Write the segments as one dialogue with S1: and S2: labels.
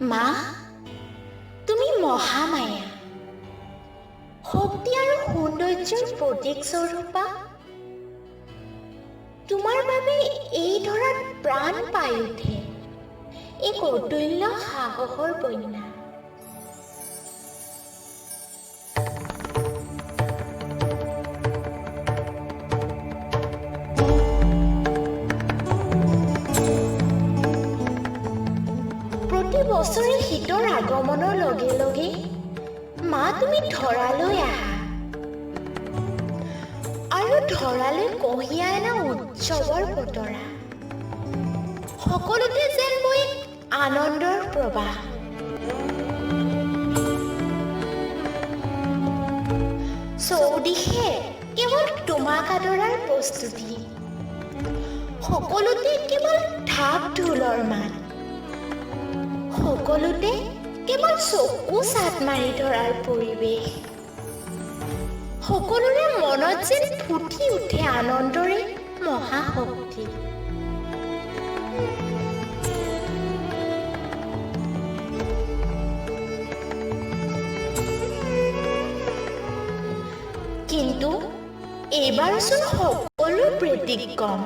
S1: মা, তুমি মহামায়া, শক্তি আৰু সৌন্দৰ্যৰ প্ৰতীক স্বৰূপা। তোমাৰ বাবে এই ধৰাত প্ৰাণ পাই উঠে এক অতুল্য সাহসৰ বন্যা। প্ৰতি বছৰে শীতৰ আগমনৰ লগে লগে মা তুমি ধৰালৈ আহা আৰু ধৰালৈ কঢ়িয়াই অনা উৎসৱৰ বতৰা। সকলোতে যেন বৈ আনন্দৰ প্ৰবাহ। চৌদিশে কেৱল তোমাক আদৰাৰ প্ৰস্তুতি, সকলোতে কেৱল ঢাপ ঢোলৰ মাত, সকলোতে কেৱল চকু চাট মাৰি ধৰাৰ পৰিৱেশ। সকলোৰে মনত যেন ফুটি উঠে আনন্দৰে মহাশক্তি। কিন্তু এইবাৰচোন সকলো ব্যতিক্ৰম।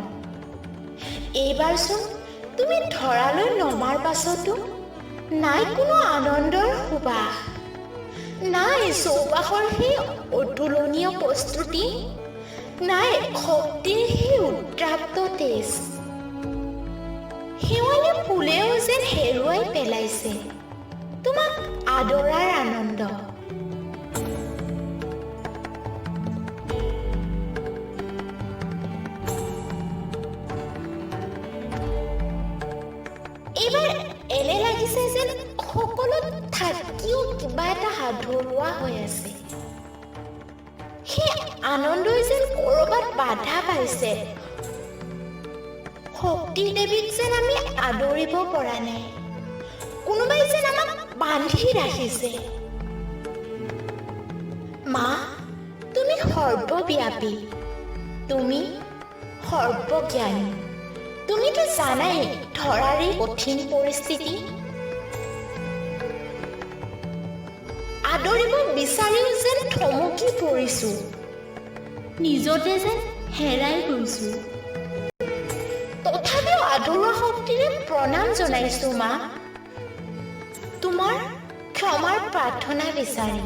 S1: এইবাৰচোন তুমি ধৰালৈ নমাৰ পাছতো নাই কোনো আনন্দৰ সুবাস, নাই চৌপাশৰ সেই অতুলনীয় প্ৰস্তুতি, নাই শক্তিৰ সেই উত্ৰাপ্ত তেজ। শেৱালি ফুলেও যেন হেৰুৱাই পেলাইছে তোমাক আদৰাৰ আনন্দ। এইবাৰ এনে লাগিছে যেন সকলো থাকিও কিবা এটা আধৰুৱা হৈ আছে। সেই আনন্দই যেন ক'ৰবাত বাধা পাইছে। শক্তি দেৱীক যেন আমি আদৰিব পৰা নাই, কোনোবাই যেন আমাক বান্ধি ৰাখিছে। মা, তুমি সৰ্বব্যাপী, তুমি সৰ্বজ্ঞানী। তুমিতো জানাই ধৰাৰ এই কঠিন পৰিস্থিতি। আদৰিব বিচাৰিও যেন থমকি পৰিছো, নিজতে যেন হেৰাই গৈছো। তথাপিও আদৰোৱা শক্তিৰে প্ৰণাম জনাইছো মা, তোমাৰ ক্ষমাৰ প্ৰাৰ্থনা বিচাৰি।